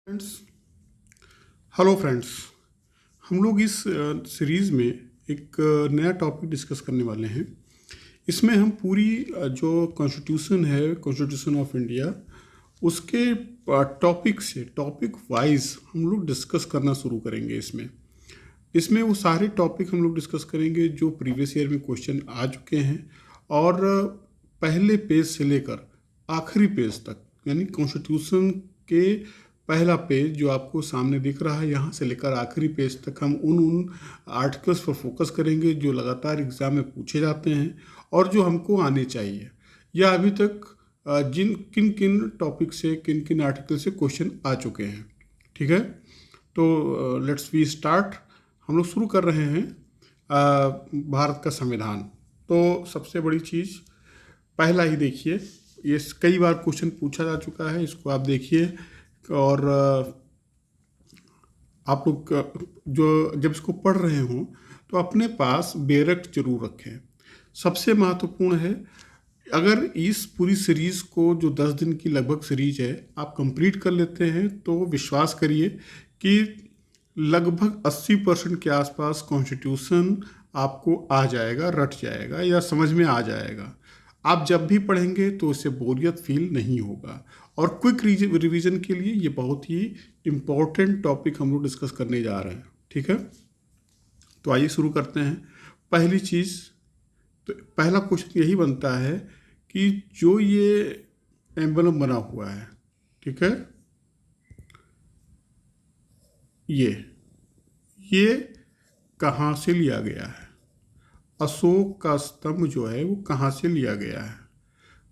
Friends, hello friends. हम लोग इस सीरीज़ में एक नया टॉपिक डिस्कस करने वाले हैं। इसमें हम पूरी जो कॉन्स्टिट्यूशन है, कॉन्स्टिट्यूशन ऑफ इंडिया, उसके टॉपिक वाइज हम लोग डिस्कस करना शुरू करेंगे। इसमें वो सारे टॉपिक हम लोग डिस्कस करेंगे जो प्रीवियस ईयर में क्वेश्चन आ चुके हैं, और पहले पेज से लेकर आखिरी पेज तक, यानी कॉन्स्टिट्यूशन के पहला पेज जो आपको सामने दिख रहा है, यहाँ से लेकर आखिरी पेज तक हम उन आर्टिकल्स पर फोकस करेंगे जो लगातार एग्ज़ाम में पूछे जाते हैं और जो हमको आने चाहिए, या अभी तक किन किन टॉपिक से, किन किन आर्टिकल से क्वेश्चन आ चुके हैं। ठीक है, तो लेट्स वी स्टार्ट। हम लोग शुरू कर रहे हैं भारत का संविधान। तो सबसे बड़ी चीज़ पहला ही देखिए, ये कई बार क्वेश्चन पूछा जा चुका है, इसको आप देखिए। और आप लोग जो जब इसको पढ़ रहे हों तो अपने पास बेरक जरूर रखें। सबसे महत्वपूर्ण है, अगर इस पूरी सीरीज़ को, जो 10 दिन की लगभग सीरीज है, आप कंप्लीट कर लेते हैं तो विश्वास करिए कि लगभग 80% के आसपास कॉन्स्टिट्यूशन आपको आ जाएगा, रट जाएगा या समझ में आ जाएगा। आप जब भी पढ़ेंगे तो इससे बोरियत फील नहीं होगा। और क्विक रिवीजन के लिए ये बहुत ही इम्पोर्टेंट टॉपिक हम लोग डिस्कस करने जा रहे हैं। ठीक है, तो आइए शुरू करते हैं। पहली चीज़, तो पहला क्वेश्चन यही बनता है कि जो ये एम्बलम बना हुआ है, ठीक है, ये कहाँ से लिया गया है? अशोक का स्तंभ जो है वो कहाँ से लिया गया है?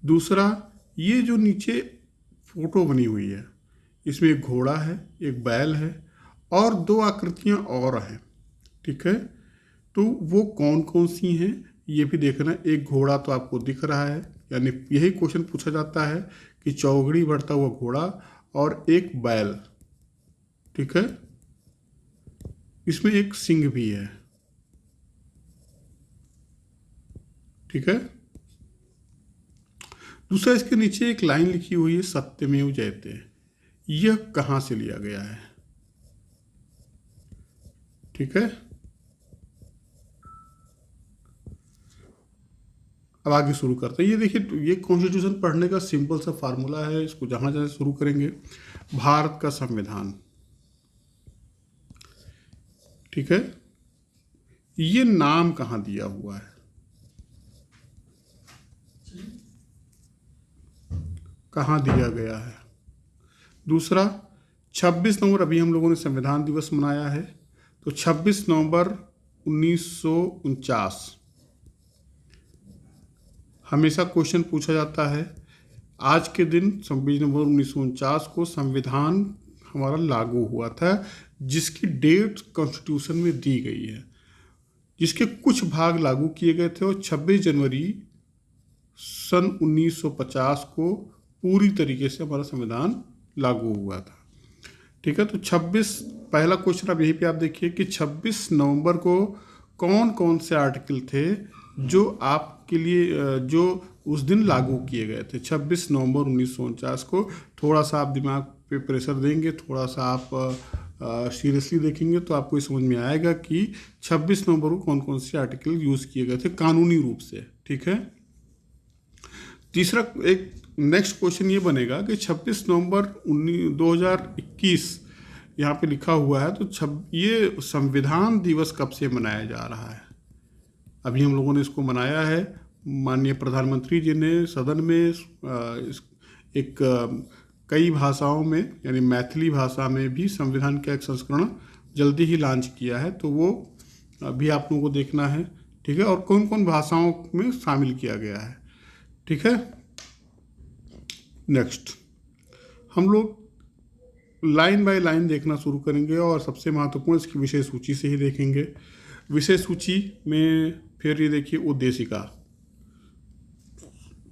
दूसरा, ये जो नीचे फोटो बनी हुई है, इसमें एक घोड़ा है, एक बैल है और 2 आकृतियाँ और हैं। ठीक है, तो वो कौन कौन सी हैं ये भी देखना। एक घोड़ा तो आपको दिख रहा है, यानी यही क्वेश्चन पूछा जाता है कि चौगड़ी बढ़ता हुआ घोड़ा, और एक बैल। ठीक है, इसमें एक सिंह भी है। ठीक है, दूसरा, इसके नीचे एक लाइन लिखी हुई है, सत्यमेव जयते। यह कहाँ से लिया गया है? ठीक है, अब आगे शुरू करते हैं। ये देखिए, ये कॉन्स्टिट्यूशन पढ़ने का सिंपल सा फार्मूला है, इसको जहाँ जहाँ शुरू करेंगे। भारत का संविधान, ठीक है, ये नाम कहाँ दिया हुआ है? कहाँ दिया गया है? दूसरा, 26 नवंबर, अभी हम लोगों ने संविधान दिवस मनाया है, तो 26 नवंबर 1949 हमेशा क्वेश्चन पूछा जाता है। आज के दिन 26 नवंबर 1949 को संविधान हमारा लागू हुआ था, जिसकी डेट कॉन्स्टिट्यूशन में दी गई है। जिसके कुछ भाग लागू किए गए थे, और 26 जनवरी सन 1950 को पूरी तरीके से हमारा संविधान लागू हुआ था। ठीक है, तो 26, पहला क्वेश्चन अब यहीं पे आप देखिए कि 26 नवंबर को कौन कौन से आर्टिकल थे जो आपके लिए, जो उस दिन लागू किए गए थे 26 नवंबर 1949 को। थोड़ा सा आप दिमाग पे प्रेशर देंगे, थोड़ा सा आप सीरियसली देखेंगे तो आपको समझ में आएगा कि 26 नवंबर को कौन कौन से आर्टिकल यूज़ किए गए थे कानूनी रूप से। ठीक है, तीसरा, एक नेक्स्ट क्वेश्चन ये बनेगा कि 26 नवंबर 2021 यहाँ पे लिखा हुआ है, तो ये संविधान दिवस कब से मनाया जा रहा है? अभी हम लोगों ने इसको मनाया है, माननीय प्रधानमंत्री जी ने सदन में कई भाषाओं में, यानी मैथिली भाषा में भी संविधान का एक संस्करण जल्दी ही लॉन्च किया है, तो वो अभी आप लोगों को देखना है। ठीक है, और कौन कौन भाषाओं में शामिल किया गया है। ठीक है, नेक्स्ट हम लोग लाइन बाय लाइन देखना शुरू करेंगे, और सबसे महत्वपूर्ण इसकी विषय सूची से ही देखेंगे। विषय सूची में फिर ये देखिए, उद्देशिका।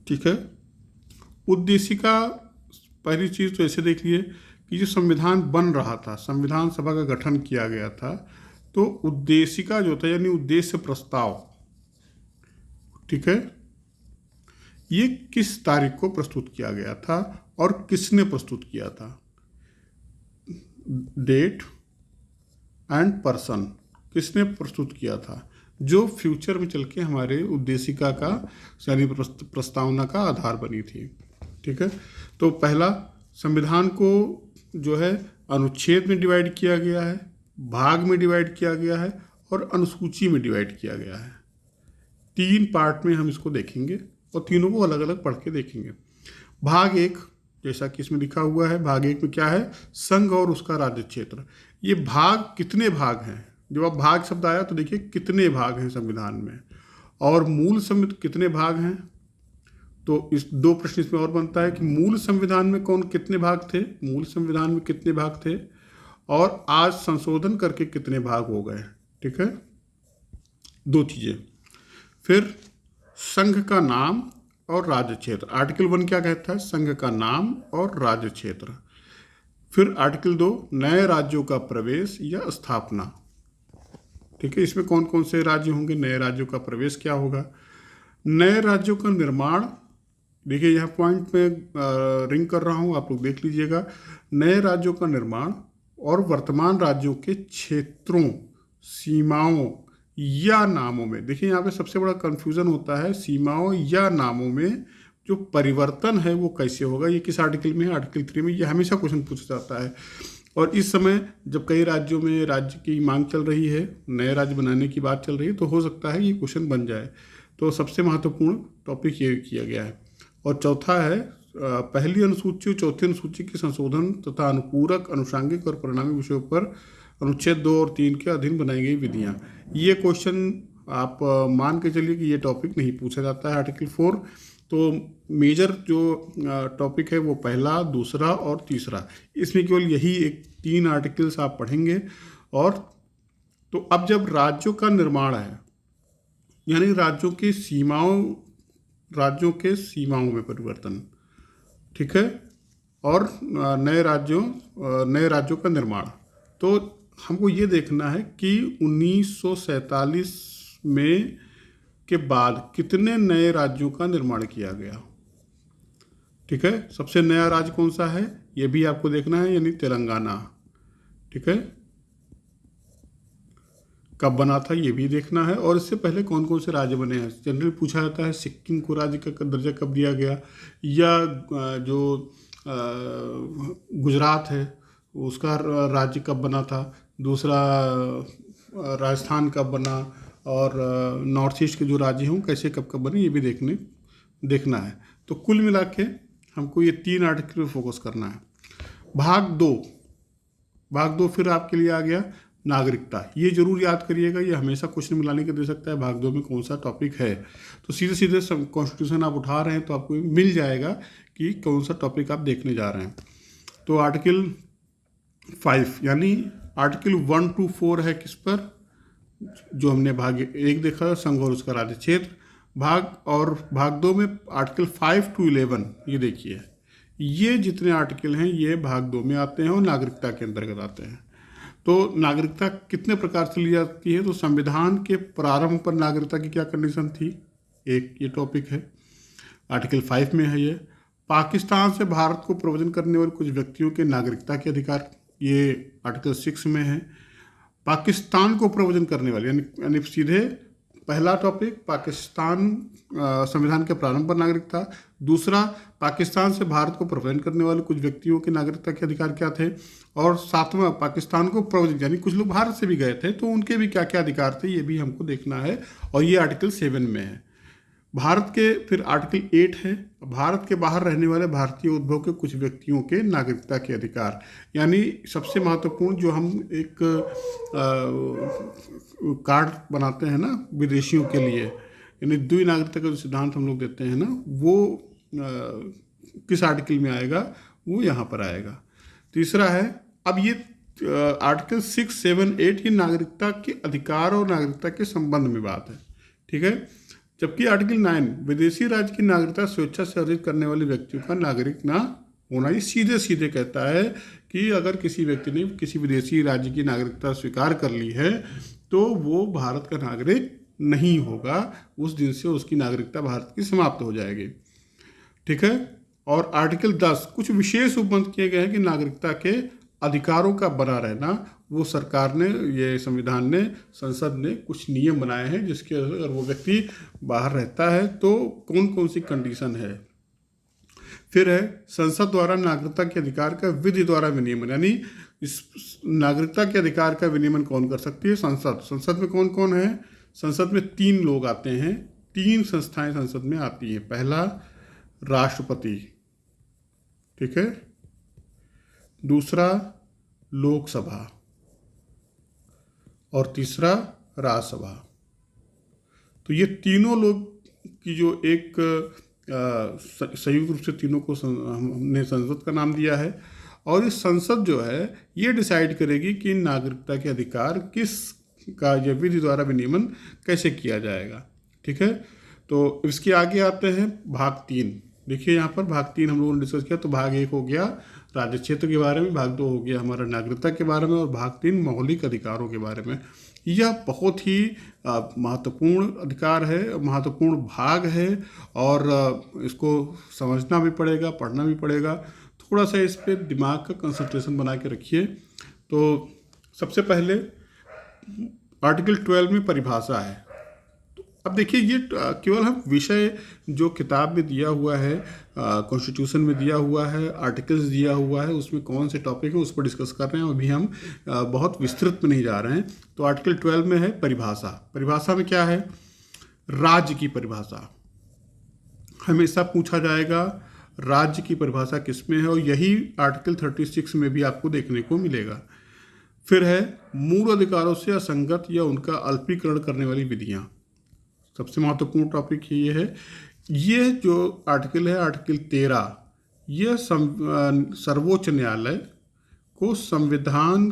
ठीक है, उद्देशिका, पहली चीज़ तो ऐसे देख लिए कि जो संविधान बन रहा था, संविधान सभा का गठन किया गया था, तो उद्देशिका जो था, यानी उद्देश्य प्रस्ताव, ठीक है, ये किस तारीख को प्रस्तुत किया गया था और किसने प्रस्तुत किया था? डेट एंड पर्सन किसने प्रस्तुत किया था, जो फ्यूचर में चल के हमारे उद्देशिका का यानी प्रस्तावना का आधार बनी थी। ठीक है, तो पहला, संविधान को जो है अनुच्छेद में डिवाइड किया गया है, भाग में डिवाइड किया गया है और अनुसूची में डिवाइड किया गया है। 3 पार्ट में हम इसको देखेंगे और तीनों को अलग अलग पढ़ के देखेंगे। भाग 1, जैसा कि इसमें लिखा हुआ है, भाग 1 में क्या है, संघ और उसका राज्य क्षेत्र। ये भाग कितने भाग हैं, जब आप भाग शब्द आया तो देखिए कितने भाग हैं संविधान में, और मूल संविधान कितने भाग हैं। तो इस 2 प्रश्न इसमें और बनता है कि मूल संविधान में कितने भाग थे, मूल संविधान में कितने भाग थे, और आज संशोधन करके कितने भाग हो गए। ठीक है, 2 चीजें। फिर संघ का नाम और राज्य क्षेत्र। आर्टिकल 1 क्या कहता है, संघ का नाम और राज्य क्षेत्र। फिर आर्टिकल 2, नए राज्यों का प्रवेश या स्थापना। ठीक है, इसमें कौन कौन से राज्य होंगे, नए राज्यों का प्रवेश क्या होगा, नए राज्यों का निर्माण। देखिए यहाँ पॉइंट में रिंग कर रहा हूँ, आप लोग देख लीजिएगा। नए राज्यों का निर्माण और वर्तमान राज्यों के क्षेत्रों, सीमाओं या नामों में। देखिए यहाँ पे सबसे बड़ा कंफ्यूजन होता है, सीमाओं या नामों में जो परिवर्तन है वो कैसे होगा, ये किस आर्टिकल में है, आर्टिकल 3 में। ये हमेशा क्वेश्चन पूछा जाता है। और इस समय जब कई राज्यों में राज्य की मांग चल रही है, नए राज्य बनाने की बात चल रही है, तो हो सकता है ये क्वेश्चन बन जाए। तो सबसे महत्वपूर्ण टॉपिक ये किया गया है। और चौथा है पहली अनुसूची और चौथी अनुसूची के संशोधन तथा अनुपूरक, अनुषांगिक और परिणामी विषयों पर अनुच्छेद 2 और 3 के अधीन बनाई गई विधियाँ। ये क्वेश्चन आप मान के चलिए कि ये टॉपिक नहीं पूछा जाता है आर्टिकल 4। तो मेजर जो टॉपिक है वो पहला, दूसरा और तीसरा, इसमें केवल यही 3 आर्टिकल्स आप पढ़ेंगे। और तो अब जब राज्यों का निर्माण है, यानी राज्यों की सीमाओं, राज्यों के सीमाओं में परिवर्तन, ठीक है, और नए राज्यों का निर्माण, तो हमको ये देखना है कि 1947 में के बाद कितने नए राज्यों का निर्माण किया गया। ठीक है, सबसे नया राज्य कौन सा है ये भी आपको देखना है, यानी तेलंगाना। ठीक है, कब बना था ये भी देखना है, और इससे पहले कौन कौन से राज्य बने हैं। जनरली पूछा जाता है सिक्किम को राज्य का दर्जा कब दिया गया, या जो गुजरात है उसका राज्य कब बना था, दूसरा राजस्थान कब बना, और नॉर्थ ईस्ट के जो राज्य हों कैसे कब कब बने, ये भी देखना है। तो कुल मिला के हमको ये 3 आर्टिकल पे फोकस करना है। भाग 2 फिर आपके लिए आ गया नागरिकता। ये जरूर याद करिएगा, ये हमेशा क्वेश्चन में लाने के दे सकता है भाग 2 में कौन सा टॉपिक है। तो सीधे सीधे कॉन्स्टिट्यूशन आप उठा रहे हैं तो आपको मिल जाएगा कि कौन सा टॉपिक आप देखने जा रहे हैं। तो आर्टिकल 5 यानी आर्टिकल 1 to 4 है किस पर, जो हमने भाग 1 देखा, संघ और उसका राज्य क्षेत्र। भाग 2 में आर्टिकल 5 to 11, ये देखिए, ये जितने आर्टिकल हैं ये भाग 2 में आते हैं और नागरिकता के अंतर्गत आते हैं। तो नागरिकता कितने प्रकार से ली जाती है, तो संविधान के प्रारंभ पर नागरिकता की क्या कंडीशन थी, एक ये टॉपिक है, आर्टिकल 5 में है। ये पाकिस्तान से भारत को प्रव्रजन करने वाले कुछ व्यक्तियों के नागरिकता के अधिकार, ये आर्टिकल 6 में है। पाकिस्तान को प्रव्रजन करने वाले यानी सीधे पहला टॉपिक पाकिस्तान, संविधान के प्रारंभ पर नागरिकता। दूसरा, पाकिस्तान से भारत को प्रव्रजन करने वाले कुछ व्यक्तियों के नागरिकता के अधिकार क्या थे। और 7वां, पाकिस्तान को प्रव्रजन, यानी कुछ लोग भारत से भी गए थे तो उनके भी क्या क्या अधिकार थे, ये भी हमको देखना है, और ये आर्टिकल 7 में है। भारत के फिर आर्टिकल 8 है, भारत के बाहर रहने वाले भारतीय उद्भव के कुछ व्यक्तियों के नागरिकता के अधिकार, यानी सबसे महत्वपूर्ण जो हम एक कार्ड बनाते हैं ना विदेशियों के लिए, यानी द्वि नागरिकता का जो सिद्धांत हम लोग देते हैं ना, वो किस आर्टिकल में आएगा, वो यहाँ पर आएगा। तीसरा है, अब ये आर्टिकल 6, 7, 8 ये नागरिकता के अधिकार और नागरिकता के संबंध में बात है। ठीक है, जबकि आर्टिकल 9 विदेशी राज्य की नागरिकता स्वेच्छा से अर्जित करने वाले व्यक्तियों का नागरिक ना होना, ये सीधे सीधे कहता है कि अगर किसी व्यक्ति ने किसी विदेशी राज्य की नागरिकता स्वीकार कर ली है तो वो भारत का नागरिक नहीं होगा, उस दिन से उसकी नागरिकता भारत की समाप्त हो जाएगी। ठीक है, और आर्टिकल 10 कुछ विशेष उपबंध किए गए हैं कि नागरिकता के अधिकारों का बना रहना, वो सरकार ने, ये संविधान ने, संसद ने कुछ नियम बनाए हैं जिसके अगर वो व्यक्ति बाहर रहता है तो कौन कौन सी कंडीशन है। फिर है संसद द्वारा नागरिकता के अधिकार का विधि द्वारा विनियमन, यानी इस नागरिकता के अधिकार का विनियमन कौन कर सकती है? संसद। संसद में कौन कौन है? संसद में 3 लोग आते हैं, 3 संस्थाएं संसद में आती हैं। पहला राष्ट्रपति, ठीक है, दूसरा लोकसभा और तीसरा राज्यसभा। तो ये तीनों लोग की जो एक संयुक्त रूप से तीनों को हमने संसद का नाम दिया है। और इस संसद जो है ये डिसाइड करेगी कि नागरिकता के अधिकार किस का या विधि द्वारा विनियमन कैसे किया जाएगा, ठीक है। तो इसके आगे आते हैं भाग 3। देखिए यहाँ पर भाग 3 हम लोगों ने डिस्कस किया। तो भाग 1 हो गया राज्य क्षेत्र के बारे में, भाग 2 हो गया हमारा नागरिकता के बारे में, और भाग 3 मौलिक अधिकारों के बारे में। यह बहुत ही महत्वपूर्ण अधिकार है, महत्वपूर्ण भाग है, और इसको समझना भी पड़ेगा, पढ़ना भी पड़ेगा। थोड़ा सा इस पर दिमाग का कंसंट्रेशन बना के रखिए। तो सबसे पहले आर्टिकल 12 में परिभाषा है। तो अब देखिए ये केवल हम विषय जो किताब में दिया हुआ है, कॉन्स्टिट्यूशन में दिया हुआ है, आर्टिकल्स दिया हुआ है, उसमें कौन से टॉपिक है उस पर डिस्कस कर रहे हैं। अभी हम बहुत विस्तृत में नहीं जा रहे हैं। तो आर्टिकल 12 में है परिभाषा। परिभाषा में क्या है? राज्य की परिभाषा। हमेशा पूछा जाएगा राज्य की परिभाषा किसमें है, और यही आर्टिकल 36 में भी आपको देखने को मिलेगा। फिर है मूल अधिकारों से असंगत या उनका अल्पीकरण करने वाली विधियां। सबसे महत्वपूर्ण टॉपिक ये है। ये जो आर्टिकल है आर्टिकल 13, यह सर्वोच्च न्यायालय को संविधान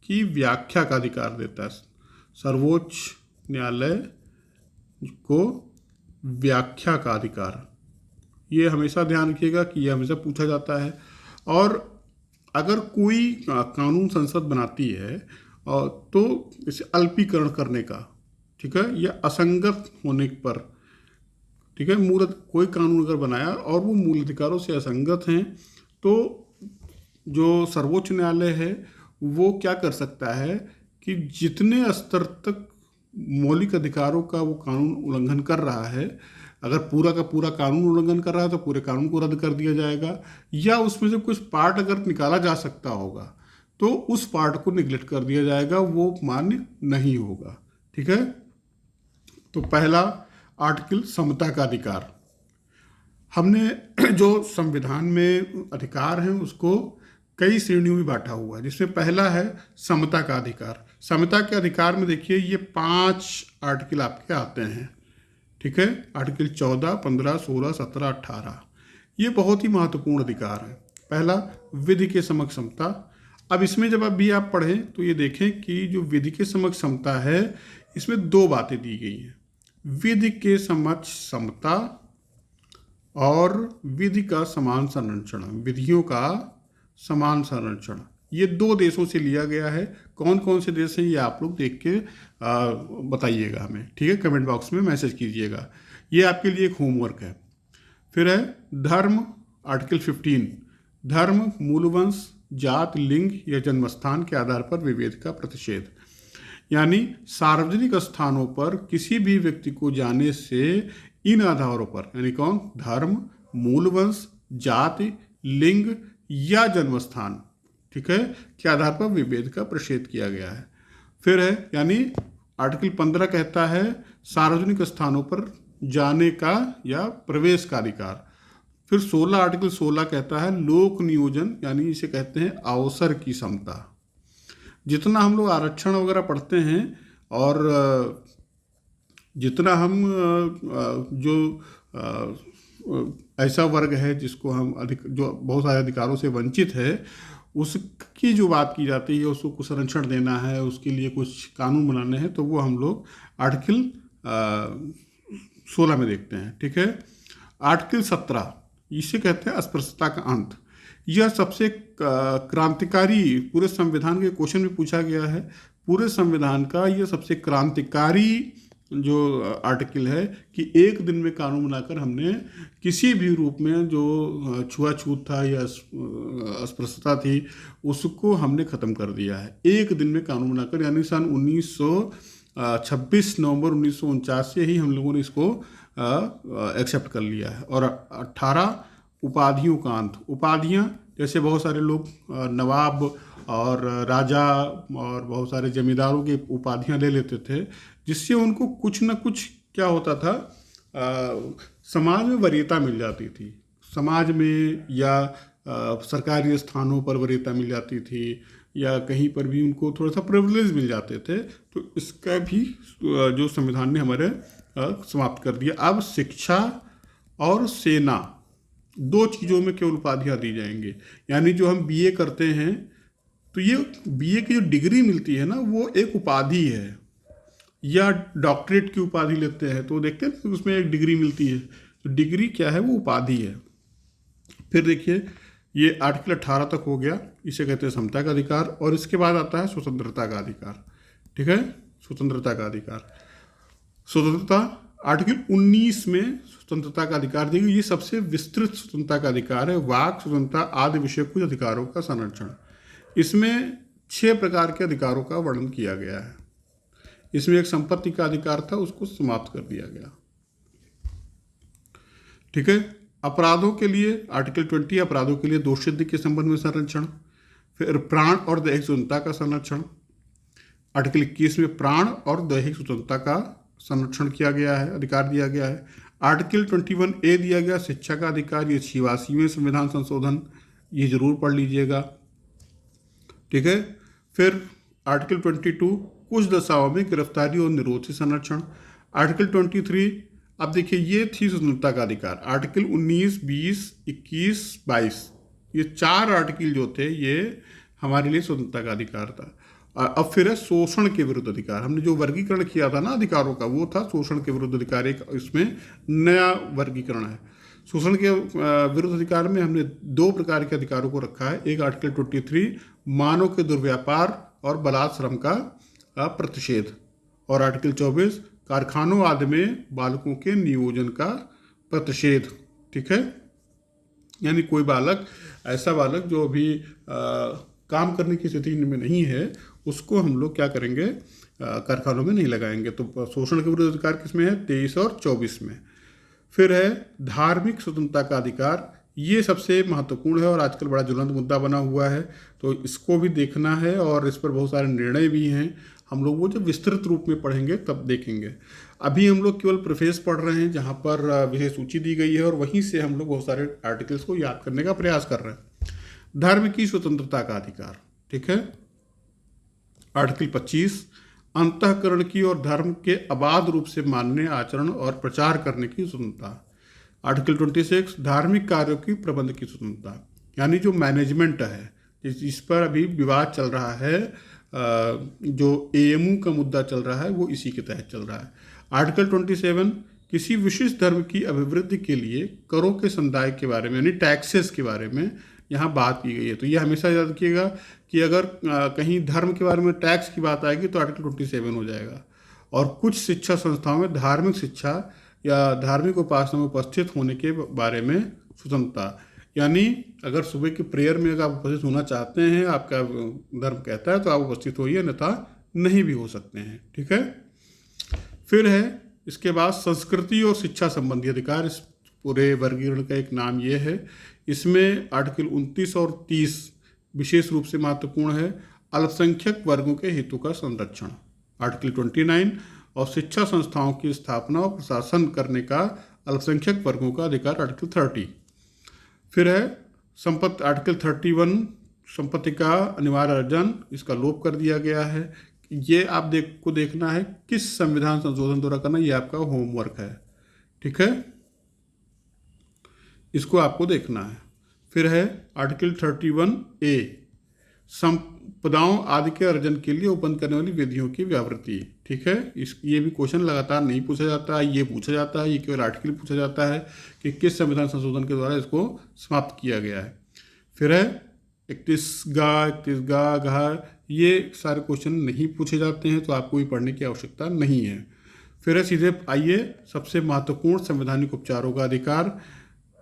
की व्याख्या का अधिकार देता है। सर्वोच्च न्यायालय को व्याख्या का अधिकार, ये हमेशा ध्यान रखिएगा कि यह हमेशा पूछा जाता है। और अगर कोई कानून संसद बनाती है तो इसे अल्पीकरण करने का, ठीक है, या असंगत होने पर, ठीक है, कोई कानून अगर बनाया और वो मूल अधिकारों से असंगत हैं, तो जो सर्वोच्च न्यायालय है वो क्या कर सकता है कि जितने स्तर तक मौलिक अधिकारों का वो कानून उल्लंघन कर रहा है, अगर पूरा का पूरा कानून उल्लंघन कर रहा है तो पूरे कानून को रद्द कर दिया जाएगा, या उसमें से कुछ पार्ट अगर निकाला जा सकता होगा तो उस पार्ट को निगलेक्ट कर दिया जाएगा, वो मान्य नहीं होगा, ठीक है। तो पहला आर्टिकल समता का अधिकार। हमने जो संविधान में अधिकार हैं उसको कई श्रेणियों में बांटा हुआ है, जिसमें पहला है समता का अधिकार। समता के अधिकार में देखिए ये 5 आर्टिकल आपके आते हैं, ठीक है। आर्टिकल 14, 15, 16, 17, 18 ये बहुत ही महत्वपूर्ण अधिकार है। पहला विधि के समक्ष समता। अब इसमें जब अभी आप पढ़ें तो ये देखें कि जो विधि के समक्ष समता है इसमें 2 बातें दी गई हैं, विधि के समक्ष समता और विधि का समान संरक्षण, विधियों का समान संरक्षण। ये 2 देशों से लिया गया है। कौन कौन से देश हैं ये आप लोग देख के बताइएगा हमें, ठीक है, कमेंट बॉक्स में मैसेज कीजिएगा। ये आपके लिए एक होमवर्क है। फिर है धर्म, आर्टिकल 15, धर्म, मूलवंश, जात, लिंग या जन्मस्थान के आधार पर विभेद का प्रतिषेध। यानी सार्वजनिक स्थानों पर किसी भी व्यक्ति को जाने से इन आधारों पर, यानी कौन, धर्म, मूलवंश, जाति, लिंग या जन्मस्थान, ठीक है, के आधार पर विभेद का प्रतिषेध किया गया है। फिर है यानी आर्टिकल 15 कहता है सार्वजनिक स्थानों पर जाने का या प्रवेश का अधिकार। फिर 16, आर्टिकल 16 कहता है लोक नियोजन, यानी इसे कहते हैं अवसर की समता। जितना हम लोग आरक्षण वगैरह पढ़ते हैं और जितना हम जो ऐसा वर्ग है जिसको हम जो बहुत सारे अधिकारों से वंचित है, उसकी जो बात की जाती है, उसको संरक्षण देना है, उसके लिए कुछ कानून बनाने हैं, तो वो हम लोग आर्टिकल 16 में देखते हैं, ठीक है। आर्टिकल 17 इसे कहते हैं अस्पृश्यता का अंत। यह सबसे क्रांतिकारी, पूरे संविधान के क्वेश्चन में पूछा गया है, पूरे संविधान का यह सबसे क्रांतिकारी जो आर्टिकल है कि एक दिन में कानून बनाकर हमने किसी भी रूप में जो छुआछूत था या अस्पृश्यता थी उसको हमने ख़त्म कर दिया है एक दिन में कानून बनाकर, यानी सन 26 नवंबर 1949 से ही हम लोगों ने इसको एक्सेप्ट कर लिया है। और 18 उपाधियों का अंत। उपाधियाँ जैसे बहुत सारे लोग नवाब और राजा और बहुत सारे जमींदारों की उपाधियाँ ले लेते थे, जिससे उनको कुछ न कुछ क्या होता था, समाज में वरीयता मिल जाती थी, समाज में या सरकारी स्थानों पर वरीयता मिल जाती थी, या कहीं पर भी उनको थोड़ा सा प्रिविलेज मिल जाते थे। तो इसका भी जो संविधान ने हमारे समाप्त कर दिया। अब शिक्षा और सेना दो चीज़ों में केवल उपाधियाँ दी जाएंगी। यानी जो हम बीए करते हैं तो ये बीए की जो डिग्री मिलती है ना वो एक उपाधि है, या डॉक्टरेट की उपाधि लेते हैं तो देखते हैं उसमें एक डिग्री मिलती है, तो डिग्री क्या है, वो उपाधि है। फिर देखिए ये आर्टिकल 18 तक हो गया, इसे कहते हैं समता का अधिकार। और इसके बाद आता है स्वतंत्रता का अधिकार। ठीक है, स्वतंत्रता का अधिकार, स्वतंत्रता आर्टिकल 19 में स्वतंत्रता का अधिकार दी गई। ये सबसे विस्तृत स्वतंत्रता का अधिकार है। वाक स्वतंत्रता आदि विषय कुछ अधिकारों का संरक्षण। इसमें 6 प्रकार के अधिकारों का वर्णन किया गया है। इसमें एक संपत्ति का अधिकार था, उसको समाप्त कर दिया गया। ठीक है, अपराधों के लिए आर्टिकल 20 अपराधों के लिए दोष सिद्धि के संबंध में संरक्षण। फिर प्राण और दैहिक स्वतंत्रता का संरक्षण। आर्टिकल 21 में प्राण और दैहिक स्वतंत्रता का संरक्षण किया गया है, अधिकार दिया गया है। आर्टिकल 21A दिया गया शिक्षा का अधिकार। ये 86वें संविधान संशोधन, ये जरूर पढ़ लीजिएगा। ठीक है, फिर आर्टिकल 22 कुछ दशाओं में गिरफ्तारी और निरोध से संरक्षण। आर्टिकल 23, अब देखिए ये थी स्वतंत्रता का अधिकार। आर्टिकल 19, 20, 21, 22, ये 4 आर्टिकल जो थे ये हमारे लिए स्वतंत्रता का अधिकार था। अब फिर है शोषण के विरुद्ध अधिकार। हमने जो वर्गीकरण किया था ना अधिकारों का, वो था शोषण के विरुद्ध अधिकार। एक इसमें नया वर्गीकरण है। शोषण के विरुद्ध अधिकार में हमने 2 प्रकार के अधिकारों को रखा है। एक आर्टिकल 23 मानव के दुर्व्यापार और बलात् श्रम का प्रतिषेध, और आर्टिकल 24 कारखानों आदि में बालकों के नियोजन का प्रतिषेध। ठीक है, यानी कोई बालक, ऐसा बालक जो अभी काम करने की स्थिति में नहीं है, उसको हम लोग क्या करेंगे, कारखानों में नहीं लगाएंगे। तो शोषण के विरुद्ध अधिकार किसमें है, 23 और 24 में। फिर है धार्मिक स्वतंत्रता का अधिकार। ये सबसे महत्वपूर्ण है और आजकल बड़ा ज्वलंत मुद्दा बना हुआ है, तो इसको भी देखना है और इस पर बहुत सारे निर्णय भी हैं। हम लोग वो जब विस्तृत रूप में पढ़ेंगे तब देखेंगे। अभी हम लोग केवल प्रेफेस पढ़ रहे हैं, जहाँ पर विषय सूची दी गई है और वहीं से हम लोग बहुत सारे आर्टिकल्स को याद करने का प्रयास कर रहे हैं। धर्म की स्वतंत्रता का अधिकार। ठीक है, आर्टिकल 25 अंतःकरण की और धर्म के अबाध रूप से मानने, आचरण और प्रचार करने की स्वतंत्रता। आर्टिकल 26 धार्मिक कार्यों की प्रबंध की स्वतंत्रता, यानी जो मैनेजमेंट है, इस पर अभी विवाद चल रहा है, जो एएमयू का मुद्दा चल रहा है वो इसी के तहत चल रहा है। आर्टिकल 27 किसी विशिष्ट धर्म की अभिवृद्धि के लिए करों के समुदाय के बारे में, यानी टैक्सेस के बारे में यहाँ बात की गई है। तो ये हमेशा याद रखिएगा कि अगर कहीं धर्म के बारे में टैक्स की बात आएगी तो आर्टिकल 27 हो जाएगा। और कुछ शिक्षा संस्थाओं में धार्मिक शिक्षा या धार्मिक उपासना में उपस्थित होने के बारे में स्वतंत्रता, यानी अगर सुबह की प्रेयर में अगर आप उपस्थित होना चाहते हैं, आपका धर्म कहता है तो आप उपस्थित होइए, अन्यथा नहीं भी हो सकते हैं। ठीक है, फिर है इसके बाद संस्कृति और शिक्षा संबंधी अधिकार। इस पूरे वर्गीकरण का एक नाम ये है। इसमें आर्टिकल 29 और 30 विशेष रूप से महत्वपूर्ण है। अल्पसंख्यक वर्गों के हितों का संरक्षण आर्टिकल 29, और शिक्षा संस्थाओं की स्थापना और प्रशासन करने का अल्पसंख्यक वर्गों का अधिकार आर्टिकल 30। फिर है संपत्ति आर्टिकल 31 संपत्ति का अनिवार्य अर्जन, इसका लोप कर दिया गया है। ये आप देखना है किस संविधान संशोधन द्वारा करना, ये आपका होमवर्क है। ठीक है, इसको आपको देखना है। फिर है आर्टिकल 31A संपदाओं आदि के अर्जन के लिए उत्पन्न करने वाली विधियों की व्यावृत्ति। ठीक है, ये भी क्वेश्चन लगातार नहीं पूछा जाता है, ये पूछा जाता है, ये केवल आर्टिकल पूछा जाता है कि किस संविधान संशोधन के द्वारा इसको समाप्त किया गया है। फिर है 31 घ, ये सारे क्वेश्चन नहीं पूछे जाते हैं, तो आपको भी पढ़ने की आवश्यकता नहीं है। फिर है सीधे आइए सबसे महत्वपूर्ण संवैधानिक उपचारों का अधिकार,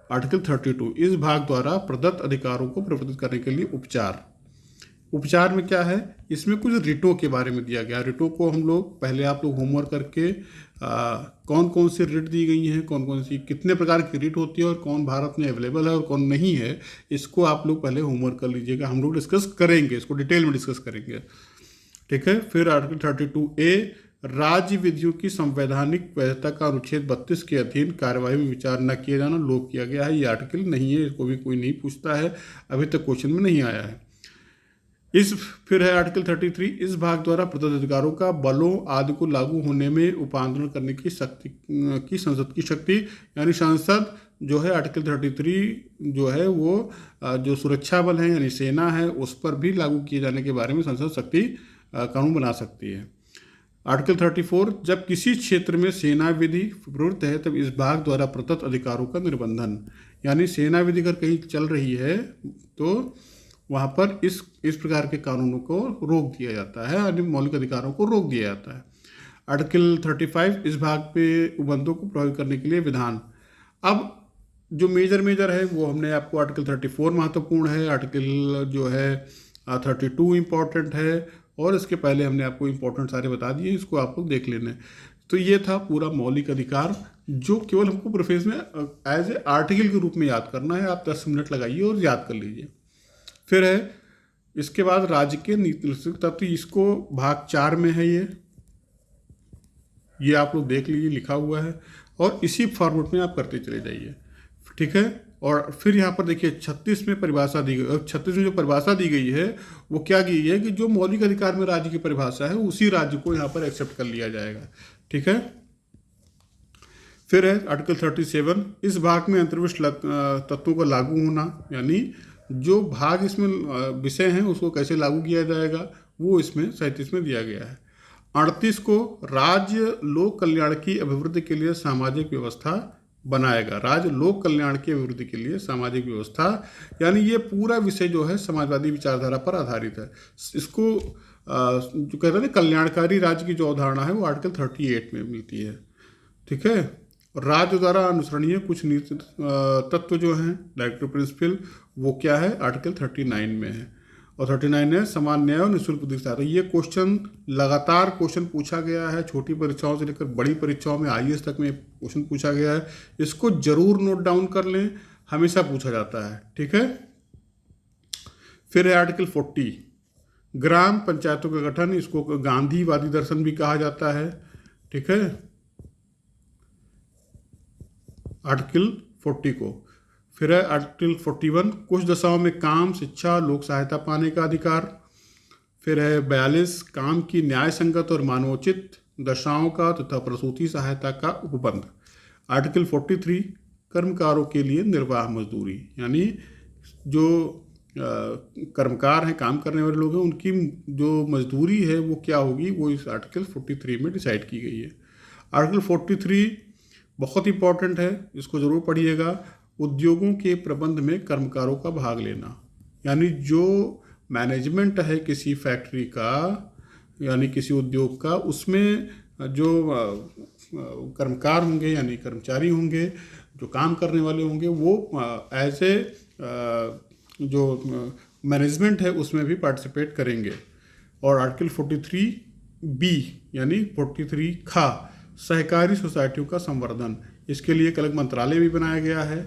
आर्टिकल 32। इस भाग द्वारा प्रदत्त अधिकारों को प्रवर्तित करने के लिए उपचार। उपचार में क्या है, इसमें कुछ रिटों के बारे में दिया गया। रिटों को हम लोग पहले आप लोग होमवर्क करके कौन कौन सी रिट दी गई हैं, कौन कौन सी कितने प्रकार की रिट होती है और कौन भारत में अवेलेबल है और कौन नहीं है, इसको आप लोग पहले होमवर्क कर लीजिएगा। हम लोग डिस्कस करेंगे, इसको डिटेल में डिस्कस करेंगे, ठीक है। फिर आर्टिकल 32A, राज्य विधियों की संवैधानिक वैधता का अनुच्छेद 32 के अधीन कार्यवाही में विचार न किया जाना लोप किया गया है। ये आर्टिकल नहीं है, इसको भी कोई नहीं पूछता है, अभी तक क्वेश्चन में नहीं आया है। फिर है आर्टिकल 33, इस भाग द्वारा प्रदत्त अधिकारों का बलों आदि को लागू होने में उपांदोलन करने की शक्ति की संसद की शक्ति, यानी संसद जो है आर्टिकल 33 जो है वो जो सुरक्षा बल है यानी सेना है उस पर भी लागू किए जाने के बारे में संसद शक्ति कानून बना सकती है। आर्टिकल 34, जब किसी क्षेत्र में सेना विधि प्रवृत्त है तब इस भाग द्वारा प्रदत्त अधिकारों का निर्बंधन, यानी सेना विधि अगर कहीं चल रही है तो वहाँ पर इस प्रकार के कानूनों को रोक दिया जाता है, यानी मौलिक अधिकारों को रोक दिया जाता है। आर्टिकल 35, इस भाग पे उपबंधों को प्रभावित करने के लिए विधान। अब जो मेजर है वो हमने आपको आर्टिकल 34 महत्वपूर्ण है, आर्टिकल जो है 32 इम्पॉर्टेंट है, और इसके पहले हमने आपको इम्पोर्टेंट सारे बता दिए, इसको आप लोग देख लेना है। तो ये था पूरा मौलिक अधिकार जो केवल हमको प्रोफेस में एज ए आर्टिकल के रूप में याद करना है। आप 10 मिनट लगाइए और याद कर लीजिए। फिर है इसके बाद राज्य के नीति तत्व, इसको भाग 4 में है, ये आप लोग देख लीजिए, लिखा हुआ है और इसी फॉर्मेट में आप करते चले जाइए, ठीक है। और फिर यहाँ पर देखिए 36 में परिभाषा दी गई, 36 में जो परिभाषा दी गई है वो क्या की है कि जो मौलिक अधिकार में राज्य की परिभाषा है उसी राज्य को यहाँ पर एक्सेप्ट कर लिया जाएगा, ठीक है। फिर है आर्टिकल 37, इस भाग में अंतर्विष्ट तत्वों का लागू होना, यानी जो भाग इसमें विषय हैं उसको कैसे लागू किया जाएगा वो इसमें 37 में दिया गया है। 38 को राज्य लोक कल्याण की अभिवृद्धि के लिए सामाजिक व्यवस्था बनाएगा। राज्य लोक कल्याण की अभिवृद्धि के लिए सामाजिक व्यवस्था, यानी ये पूरा विषय जो है समाजवादी विचारधारा पर आधारित है। इसको जो कहते हैं कल्याणकारी राज्य की जो अवधारणा है वो आर्टिकल 38 में मिलती है, ठीक है। राज्य द्वारा अनुसरणीय कुछ नीति तत्व जो हैं डायरेक्टिव प्रिंसिपल, वो क्या है आर्टिकल 39 में है। और 39 है समान न्याय और निःशुल्क विधिक। ये क्वेश्चन लगातार क्वेश्चन पूछा गया है, छोटी परीक्षाओं से लेकर बड़ी परीक्षाओं में IAS तक में क्वेश्चन पूछा गया है। इसको जरूर नोट डाउन कर लें, हमेशा पूछा जाता है, ठीक है। फिर है आर्टिकल 40, ग्राम पंचायतों का गठन, इसको गांधीवादी दर्शन भी कहा जाता है, ठीक है, आर्टिकल 40 को। फिर है आर्टिकल 41, कुछ दशाओं में काम, शिक्षा, लोक सहायता पाने का अधिकार। फिर है 42, काम की न्याय संगत और मानवोचित दशाओं का तथा प्रसूति सहायता का उपबंध। आर्टिकल 43, कर्मकारों के लिए निर्वाह मजदूरी, यानी जो कर्मकार हैं, काम करने वाले लोग हैं, उनकी जो मजदूरी है वो क्या होगी, वो इस आर्टिकल 43 में डिसाइड की गई है। आर्टिकल 43 बहुत इंपॉर्टेंट है, इसको ज़रूर पढ़िएगा। उद्योगों के प्रबंध में कर्मकारों का भाग लेना, यानी जो मैनेजमेंट है किसी फैक्ट्री का यानी किसी उद्योग का, उसमें जो कर्मकार होंगे यानी कर्मचारी होंगे, जो काम करने वाले होंगे, वो एज ए जो मैनेजमेंट है उसमें भी पार्टिसिपेट करेंगे। और आर्टिकल 43B यानी 43 खा, सहकारी सोसाइटियों का संवर्धन, इसके लिए एक अलग मंत्रालय भी बनाया गया है।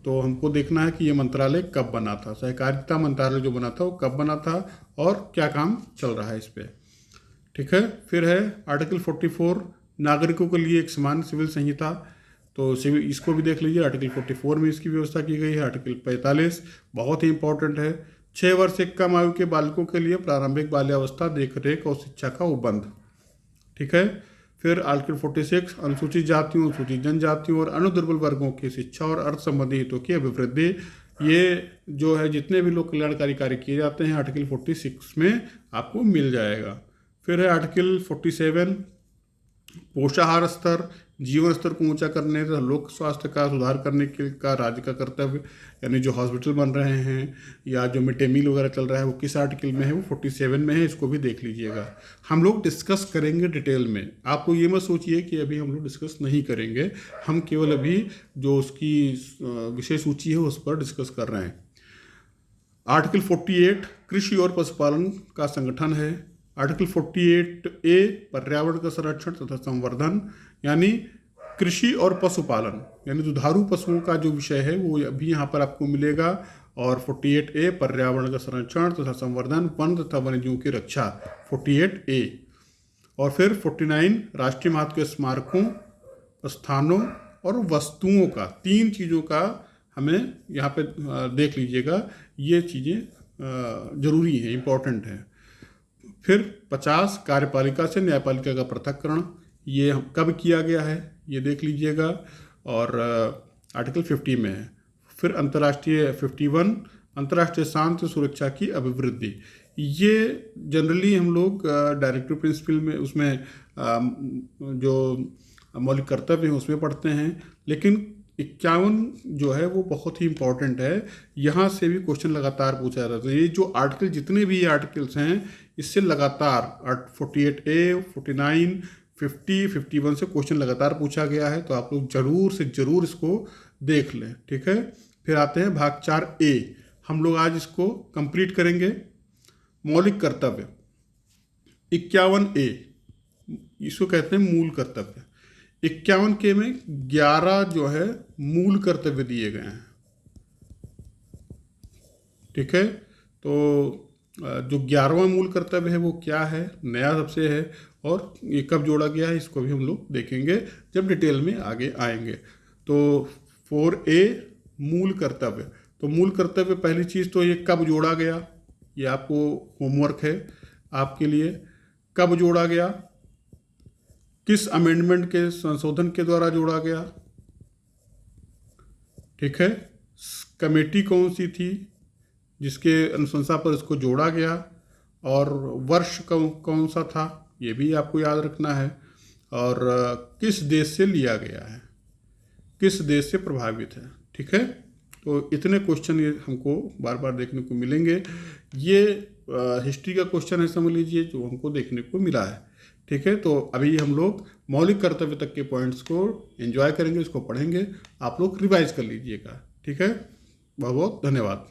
तो हमको देखना है कि ये मंत्रालय कब बना था, सहकारिता मंत्रालय जो बना था वो कब बना था और क्या काम चल रहा है इस पर, ठीक है। फिर है आर्टिकल 44, नागरिकों के लिए एक समान सिविल संहिता, तो सिविल इसको भी देख लीजिए, आर्टिकल 44 में इसकी व्यवस्था की गई है। आर्टिकल 45 बहुत ही इंपॉर्टेंट है, 6 वर्ष से कम आयु के बालकों के लिए प्रारंभिक बाल्यावस्था, देखरेख और शिक्षा का उपबंध, ठीक है। फिर आर्टिकल 46, अनुसूचित जातियों, अनुसूचित जनजातियों और अन्य दुर्बल वर्गों की शिक्षा और अर्थ संबंधी हितों की अभिवृद्धि। ये जो है जितने भी लोग कल्याणकारी कार्य किए जाते हैं आर्टिकल 46 में आपको मिल जाएगा। फिर है आर्टिकल 47, पोषाहार स्तर, जीवन स्तर को ऊंचा करने तथा लोक स्वास्थ्य का सुधार करने के का राज्य का कर्तव्य, यानी जो हॉस्पिटल बन रहे हैं या जो मिड डे मील वगैरह चल रहा है वो किस आर्टिकल में है, वो 47 में है, इसको भी देख लीजिएगा। हम लोग डिस्कस करेंगे डिटेल में, आप लोग ये मत सोचिए कि अभी हम लोग डिस्कस नहीं करेंगे, हम केवल अभी जो उसकी विषय सूची है उस पर डिस्कस कर रहे हैं। आर्टिकल 48 कृषि और पशुपालन का संगठन है। आर्टिकल 48A पर्यावरण का संरक्षण तथा संवर्धन, यानी कृषि और पशुपालन यानी दुधारू पशुओं का जो विषय है वो अभी यहाँ पर आपको मिलेगा। और 48A पर्यावरण का संरक्षण तथा संवर्धन, वन तथा वन्यजीवों की रक्षा 48A। और फिर 49 राष्ट्रीय महत्व के स्मारकों, स्थानों और वस्तुओं का, 3 चीज़ों का हमें यहाँ पे देख लीजिएगा, ये चीज़ें ज़रूरी हैं, इम्पोर्टेंट हैं। फिर 50 कार्यपालिका से न्यायपालिका का पृथक्करण, ये कब किया गया है ये देख लीजिएगा, और आर्टिकल 50 में है। फिर अंतर्राष्ट्रीय 51 अंतर्राष्ट्रीय शांति सुरक्षा की अभिवृद्धि, ये जनरली हम लोग डायरेक्टिव प्रिंसिपल में उसमें जो मौलिक कर्तव्य हैं उसमें पढ़ते हैं, लेकिन 51 जो है वो बहुत ही इम्पोर्टेंट है, यहाँ से भी क्वेश्चन लगातार पूछा जाता है। तो ये जो आर्टिकल, जितने भी आर्टिकल्स हैं, इससे लगातार 48A, 49, 50, 51 से क्वेश्चन लगातार पूछा गया है, तो आप लोग ज़रूर से ज़रूर इसको देख लें, ठीक है। फिर आते हैं भाग 4A, हम लोग आज इसको कंप्लीट करेंगे। मौलिक कर्तव्य 51A, इसको कहते हैं मूल कर्तव्य। 51K में 11 जो है मूल कर्तव्य दिए गए हैं, ठीक है। तो जो 11वां मूल कर्तव्य है वो क्या है, नया सबसे है, और ये कब जोड़ा गया है इसको भी हम लोग देखेंगे जब डिटेल में आगे आएंगे। तो 4A मूल कर्तव्य, तो मूल कर्तव्य पहली चीज़ तो ये कब जोड़ा गया, ये आपको होमवर्क है आपके लिए। कब जोड़ा गया, किस अमेंडमेंट के संशोधन के द्वारा जोड़ा गया, ठीक है। कमेटी कौन सी थी जिसके अनुशंसा पर इसको जोड़ा गया, और वर्ष कौन सा था ये भी आपको याद रखना है, और किस देश से लिया गया है, किस देश से प्रभावित है, ठीक है। तो इतने क्वेश्चन ये हमको बार बार देखने को मिलेंगे। ये हिस्ट्री का क्वेश्चन है समझ लीजिए, जो हमको देखने को मिला है, ठीक है। तो अभी हम लोग मौलिक कर्तव्य तक के पॉइंट्स को एंजॉय करेंगे, इसको पढ़ेंगे, आप लोग रिवाइज कर लीजिएगा, ठीक है। बहुत बहुत धन्यवाद।